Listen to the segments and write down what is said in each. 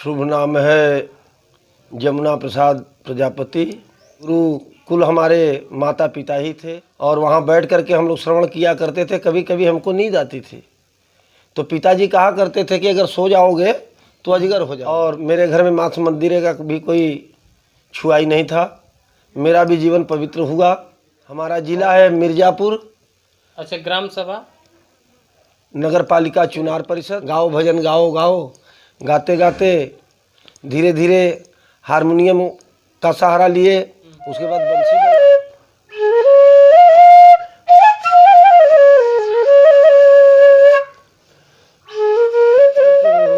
शुभ नाम है जमुना प्रसाद प्रजापति। गुरुकुल हमारे माता पिता ही थे और वहाँ बैठ करके हम लोग श्रवण किया करते थे। कभी कभी हमको नींद आती थी तो पिताजी कहा करते थे कि अगर सो जाओगे तो अजगर हो जाओ। और मेरे घर में मांस मंदिर का भी कोई छुआई नहीं था। मेरा भी जीवन पवित्र हुआ। हमारा जिला है मिर्ज़ापुर। अच्छा, ग्राम सभा, नगर पालिका चुनार परिषद। गाओ भजन गाओ गाओ, गाते गाते धीरे धीरे हारमोनियम का सहारा लिए, उसके बाद बंसी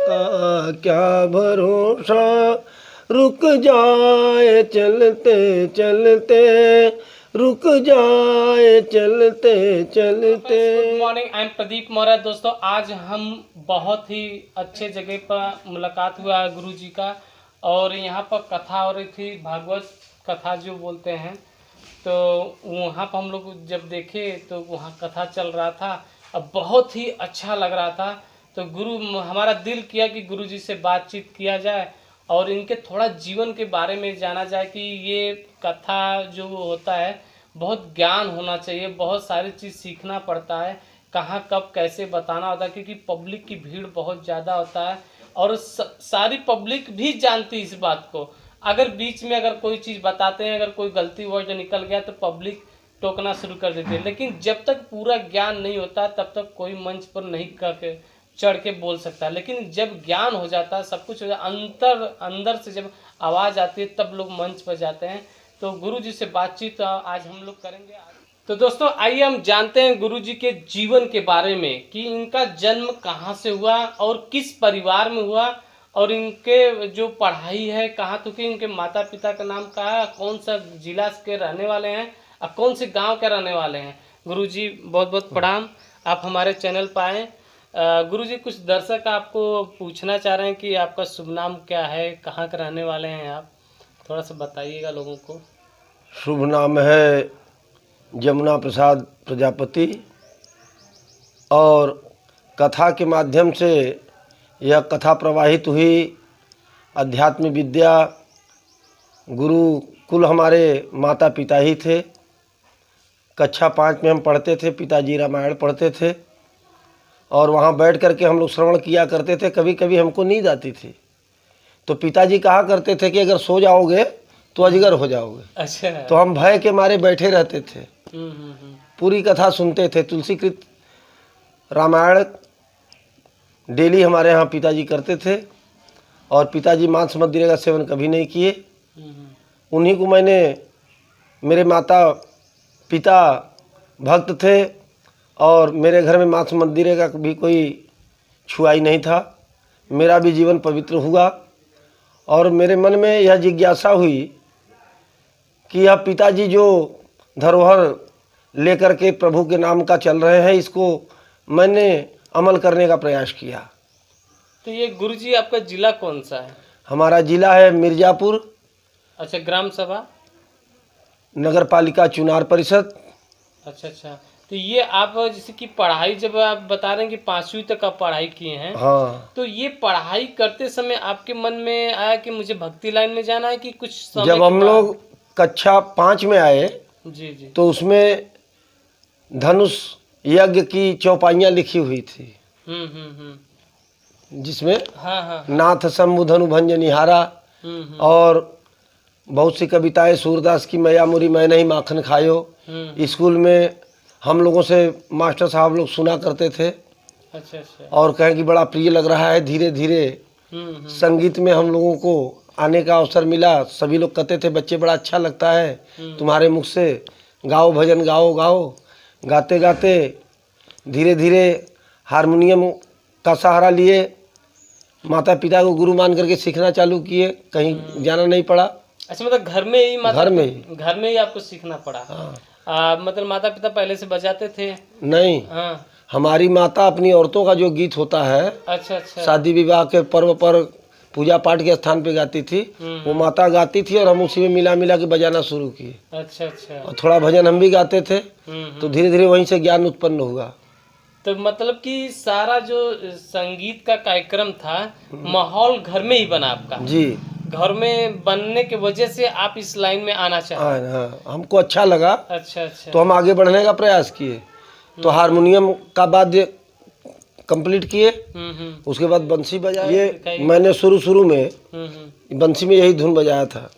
का क्या भरोसा, रुक जाए चलते चलते, रुक जाए चलते चलते। Good morning, I am Pradeep Maurya. दोस्तों, आज हम बहुत ही अच्छे जगह पर मुलाकात हुआ है गुरु जी का, और यहाँ पर कथा हो रही थी, भागवत कथा जो बोलते हैं। तो वहाँ पर हम लोग जब देखे तो वहाँ कथा चल रहा था, अब बहुत ही अच्छा लग रहा था। तो हमारा दिल किया कि गुरु जी से बातचीत किया जाए और इनके थोड़ा जीवन के बारे में जाना जाए कि ये कथा जो होता है बहुत ज्ञान होना चाहिए, बहुत सारी चीज़ सीखना पड़ता है, कहाँ कब कैसे बताना होता है, क्योंकि पब्लिक की भीड़ बहुत ज़्यादा होता है और सारी पब्लिक भी जानती है इस बात को। अगर बीच में अगर कोई चीज़ बताते हैं, अगर कोई गलती वर्ड निकल गया तो पब्लिक टोकना शुरू कर देती है। लेकिन जब तक पूरा ज्ञान नहीं होता तब तक कोई मंच पर नहीं करके चढ़ के बोल सकता है। लेकिन जब ज्ञान हो जाता है, सब कुछ हो जाता, अंदर से जब आवाज़ आती है तब लोग मंच पर जाते हैं। तो गुरु जी से बातचीत आज हम लोग करेंगे। तो दोस्तों, आइए हम जानते हैं गुरु जी के जीवन के बारे में कि इनका जन्म कहाँ से हुआ और किस परिवार में हुआ, और इनके जो पढ़ाई है कहाँ तक, इनके माता पिता का नाम क्या है, कौन सा जिला के रहने वाले हैं और कौन से गांव के रहने वाले हैं। गुरु जी बहुत बहुत प्रणाम, आप हमारे चैनल पर आएँ। गुरु जी, कुछ दर्शक आपको पूछना चाह रहे हैं कि आपका शुभ नाम क्या है, कहाँ के रहने वाले हैं आप, थोड़ा सा बताइएगा लोगों को। शुभ नाम है जमुना प्रसाद प्रजापति और कथा के माध्यम से यह कथा प्रवाहित हुई। अध्यात्म विद्या गुरुकुल हमारे माता पिता ही थे। कक्षा 5 में हम पढ़ते थे, पिताजी रामायण पढ़ते थे और वहाँ बैठ करके हम लोग श्रवण किया करते थे। कभी कभी हमको नींद आती थी तो पिताजी कहा करते थे कि अगर सो जाओगे तो अजगर हो जाओगे। अच्छा। तो हम भय के मारे बैठे रहते थे, पूरी कथा सुनते थे। तुलसीकृत रामायण डेली हमारे यहाँ पिताजी करते थे और पिताजी मांस मदिरे का सेवन कभी नहीं किए। उन्हीं को मेरे माता पिता भक्त थे और मेरे घर में मांस मंदिर का भी कोई छुआई नहीं था। मेरा भी जीवन पवित्र हुआ और मेरे मन में यह जिज्ञासा हुई कि यह पिताजी जो धरोहर लेकर के प्रभु के नाम का चल रहे हैं, इसको मैंने अमल करने का प्रयास किया। तो ये गुरु जी आपका जिला कौन सा है? हमारा जिला है मिर्ज़ापुर। अच्छा, ग्राम सभा, नगर पालिका चुनार परिषद। अच्छा अच्छा। तो ये आप जैसे कि पढ़ाई, जब आप बता रहे हैं कि 5वीं तक आप पढ़ाई किए हैं, हाँ, तो ये पढ़ाई करते समय आपके मन में आया कि मुझे भक्ति लाइन में जाना है कि कुछ समय जब हम लोग कक्षा 5 में आए जी जी तो उसमें धनुष यज्ञ की चौपाइयाँ लिखी हुई थी, जिसमें हाँ हाँ नाथ शंभु धनु भंज निहारा और बहुत सी कविताएं, सूरदास की मैया मुरी मैं नहीं माखन खायो। स्कूल में हम लोगों से मास्टर साहब लोग सुना करते थे। अच्छा अच्छा। और कहें कि बड़ा प्रिय लग रहा है। धीरे धीरे संगीत में हम लोगों को आने का अवसर मिला। सभी लोग कहते थे बच्चे बड़ा अच्छा लगता है तुम्हारे मुख से, गाओ भजन गाओ गाओ। गाते गाते धीरे धीरे हारमोनियम का सहारा लिए, माता पिता को गुरु मान करके सीखना चालू किए। कहीं जाना नहीं पड़ा। अच्छा, मतलब घर में ही घर में ही आपको सीखना पड़ा। हाँ। मतलब माता पिता पहले से बजाते थे? नहीं, हाँ। हमारी माता अपनी औरतों का जो गीत होता है, अच्छा अच्छा, शादी विवाह के पर्व पर पूजा पाठ के स्थान पे गाती थी, वो माता गाती थी और हम उसी में मिला मिला के बजाना शुरू किए। अच्छा अच्छा। और थोड़ा भजन हम भी गाते थे। तो धीरे धीरे वहीं से ज्ञान उत्पन्न हुआ। तो मतलब कि सारा जो संगीत का कार्यक्रम था माहौल घर में ही बना आपका। जी घर में बनने की वजह से आप इस लाइन में आना चाहते हैं। हाँ, हमको अच्छा लगा अच्छा अच्छा। तो हम आगे बढ़ने का प्रयास किए। तो हारमोनियम का वाद्य कंप्लीट किए, उसके बाद बंसी बजाए। ये मैंने शुरू में बंसी में यही धुन बजाया था।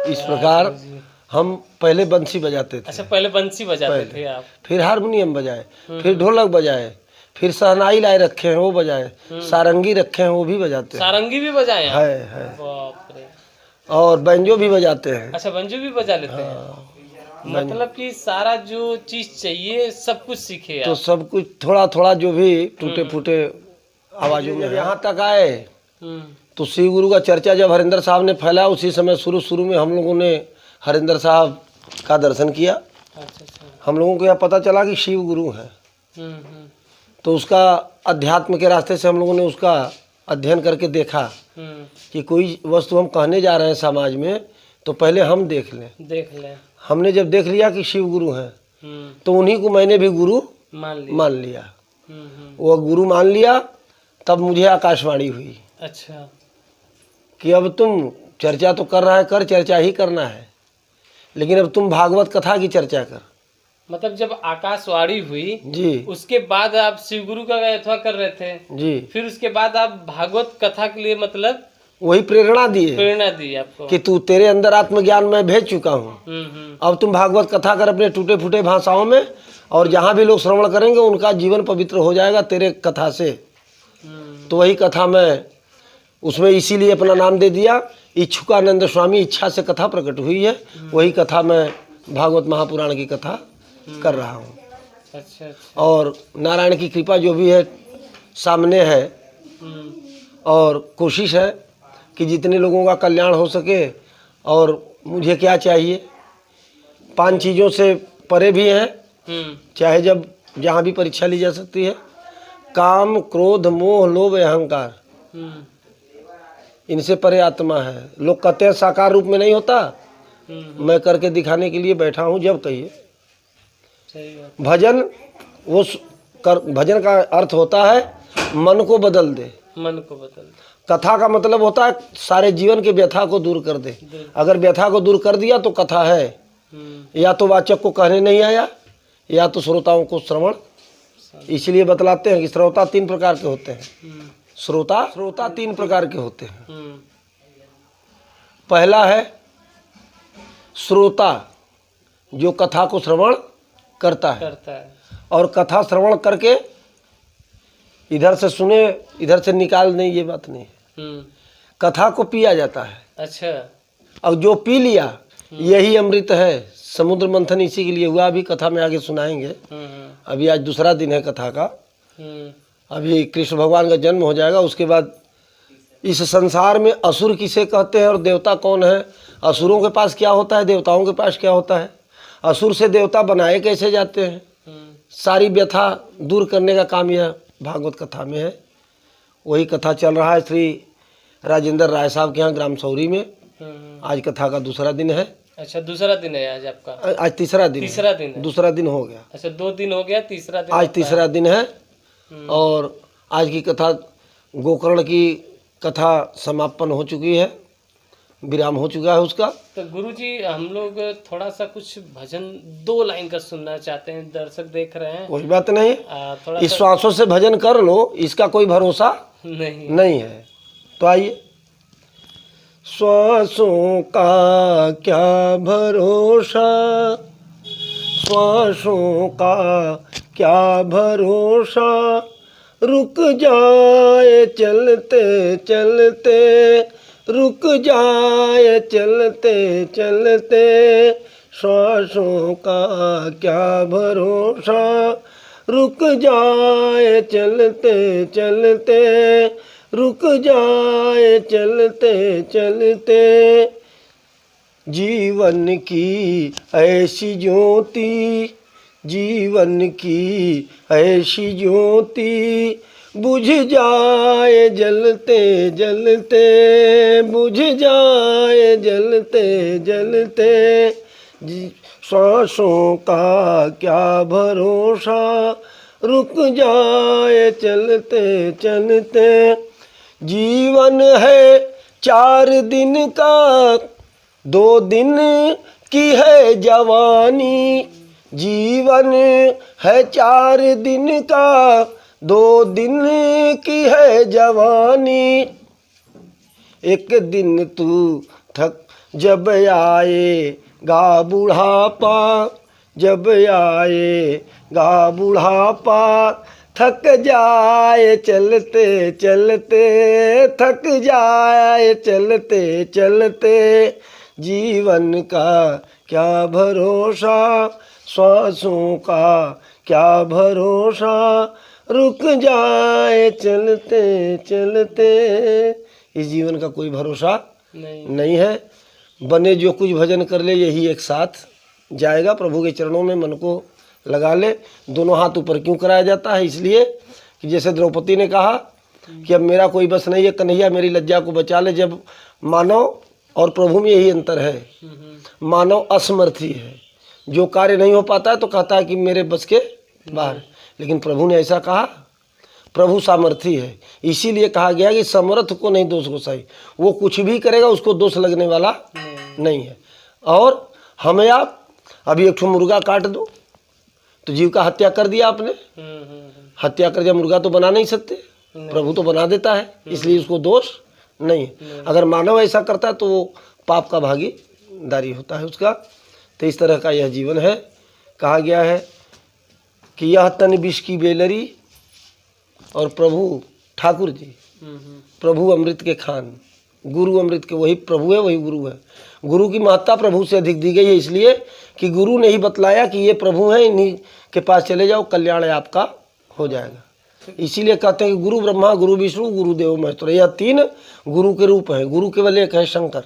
इस प्रकार हम पहले बंसी बजाते थे। अच्छा, पहले बंसी बजाते थे आप, फिर हारमोनियम बजाए, फिर ढोलक बजाए, फिर शहनाई लाए रखे हैं वो बजाए, सारंगी रखे हैं वो भी बजाते हैं। सारंगी भी बजाए आप? है। बाप रे। और बैंजो भी बजाते हैं। अच्छा, बंजो भी बजा लेते हैं। मतलब कि सारा जो चीज चाहिए सब कुछ सीखे तो आप। सब कुछ थोड़ा थोड़ा जो भी टूटे फूटे आवाजों में। यहाँ तक आए तो शिव गुरु का चर्चा जब हरिंदर साहब ने फैला, उसी समय शुरू में हम लोगों ने हरिंदर साहब का दर्शन किया। अच्छा। हम लोगों को यह पता चला कि शिव गुरु हैं। तो उसका अध्यात्म के रास्ते से हम लोगों ने उसका अध्ययन करके देखा कि कोई वस्तु हम कहने जा रहे हैं समाज में तो पहले हम देख लें। हमने जब देख लिया कि शिव गुरु हैं तो उन्हीं को मैंने भी गुरु मान लिया। वो गुरु मान लिया, तब मुझे आकाशवाणी हुई। अच्छा। कि अब तुम चर्चा तो कर रहा है, कर चर्चा ही करना है, लेकिन अब तुम भागवत कथा की चर्चा कर। मतलब जब आकाशवाणी हुई जी, उसके बाद आप शिव गुरु का अथवा कर रहे थे जी, फिर उसके बाद आप भागवत कथा के लिए मतलब वही प्रेरणा दी आपको कि तू तेरे अंदर आत्मज्ञान मैं भेज चुका हूँ। अब तुम भागवत कथा कर अपने टूटे फूटे भाषाओं में, और जहाँ भी लोग श्रवण करेंगे उनका जीवन पवित्र हो जाएगा तेरे कथा से। तो वही कथा मैं उसमें इसीलिए अपना नाम दे दिया, इच्छुकानंद स्वामी इच्छा से कथा प्रकट हुई है। वही कथा मैं भागवत महापुराण की कथा कर रहा हूँ। अच्छा। और नारायण की कृपा जो भी है सामने है, और कोशिश है कि जितने लोगों का कल्याण हो सके। और मुझे क्या चाहिए, 5 चीज़ों से परे भी हैं, चाहे जब जहाँ भी परीक्षा ली जा सकती है। काम, क्रोध, मोह, लोभ, अहंकार, इनसे परे आत्मा है। लोग कहते हैं साकार रूप में नहीं होता, मैं करके दिखाने के लिए बैठा हूँ। जब कहिए भजन, भजन का अर्थ होता है मन को बदल दे। कथा का मतलब होता है सारे जीवन के व्यथा को दूर कर दे। अगर व्यथा को दूर कर दिया तो कथा है। या तो वाचक को कहने नहीं आया, या तो श्रोताओं को श्रवण। इसलिए बतलाते हैं कि श्रोता 3 प्रकार के होते हैं। श्रोता 3 प्रकार के होते हैं। पहला है श्रोता, जो कथा को श्रवण करता है और कथा श्रवण करके इधर से सुने इधर से निकाल नहीं, ये बात नहीं है। कथा को पिया जाता है। अच्छा। और जो पी लिया यही अमृत है। समुद्र मंथन इसी के लिए हुआ, अभी कथा में आगे सुनाएंगे। अभी आज दूसरा दिन है कथा का। अभी कृष्ण भगवान का जन्म हो जाएगा, उसके बाद इस संसार में असुर किसे कहते हैं और देवता कौन है, असुरों के पास क्या होता है, देवताओं के पास क्या होता है, असुर से देवता बनाए कैसे जाते हैं, सारी व्यथा दूर करने का काम यह भागवत कथा में है। वही कथा चल रहा है श्री राजेंद्र राय साहब के यहाँ ग्राम सौरी में। आज कथा का दूसरा दिन है। अच्छा, दूसरा दिन है आज आपका? आज तीसरा दिन है। दूसरा दिन हो गया। अच्छा, 2 दिन हो गया, तीसरा दिन आज तीसरा दिन है। और आज की कथा गोकर्ण की कथा समापन हो चुकी है। विराम हो चुका है उसका। तो गुरुजी हम लोग थोड़ा सा कुछ भजन 2 लाइन का सुनना चाहते हैं, दर्शक देख रहे हैं। कोई बात नहीं, थोड़ा इस श्वासों से भजन कर लो, इसका कोई भरोसा नहीं है। तो आइए। श्वासों का क्या भरोसा, श्वासों का क्या भरोसा, रुक जाए चलते चलते, रुक जाए चलते चलते, श्वासों का क्या भरोसा, रुक जाए चलते चलते, रुक जाए चलते चलते। जीवन की ऐसी ज्योति, जीवन की ऐसी ज्योति, बुझ जाए जलते जलते, बुझ जाए जलते जलते। श्वासों का क्या भरोसा, रुक जाए चलते चलते। जीवन है 4 दिन का, 2 दिन की है जवानी, जीवन है 4 दिन का, 2 दिन की है जवानी। एक दिन तू थक जब आएगा बुढ़ापा, जब आएगा बुढ़ापा, थक जाए चलते चलते, थक जाए चलते चलते। जीवन का क्या भरोसा, श्वासों का क्या भरोसा, रुक जाए चलते चलते। इस जीवन का कोई भरोसा नहीं है। बने जो कुछ भजन कर ले यही एक साथ जाएगा। प्रभु के चरणों में मन को लगा ले। दोनों हाथ ऊपर क्यों कराया जाता है? इसलिए कि जैसे द्रौपदी ने कहा कि अब मेरा कोई बस नहीं है, कन्हैया मेरी लज्जा को बचा ले। जब मानव और प्रभु में यही अंतर है, मानव असमर्थी है, जो कार्य नहीं हो पाता है तो कहता है कि मेरे बस के बाहर, लेकिन प्रभु ने ऐसा कहा, प्रभु सामर्थी है। इसीलिए कहा गया कि समर्थ को नहीं दोष गोसाई, वो कुछ भी करेगा उसको दोष लगने वाला नहीं है। और हमें आप अभी एक ठो मुर्गा काट दो तो जीव का हत्या कर दिया आपने, हत्या कर दिया, मुर्गा तो बना नहीं सकते, प्रभु तो बना देता है, इसलिए उसको दोष नहीं है। अगर मानव ऐसा करता है तो वो पाप का भागीदारी होता है उसका। तो इस तरह का यह जीवन है। कहा गया है कि यह तन विष की बेलरी और प्रभु ठाकुर जी, प्रभु अमृत के खान, गुरु अमृत के, वही प्रभु है वही गुरु है। गुरु की महत्ता प्रभु से अधिक दी गई है, इसलिए कि गुरु ने ही बतलाया कि ये प्रभु हैं, इन्हीं के पास चले जाओ, कल्याण आपका हो जाएगा। इसीलिए कहते हैं कि गुरु ब्रह्मा, गुरु विष्णु, गुरुदेव महेश्वर, यह 3 गुरु के रूप हैं। गुरु केवल एक है शंकर।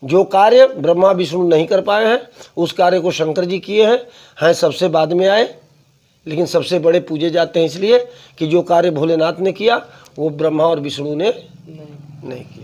जो कार्य ब्रह्मा विष्णु नहीं कर पाए हैं उस कार्य को शंकर जी किए हैं सबसे बाद में आए, लेकिन सबसे बड़े पूजे जाते हैं, इसलिए कि जो कार्य भोलेनाथ ने किया वो ब्रह्मा और विष्णु ने नहीं किया।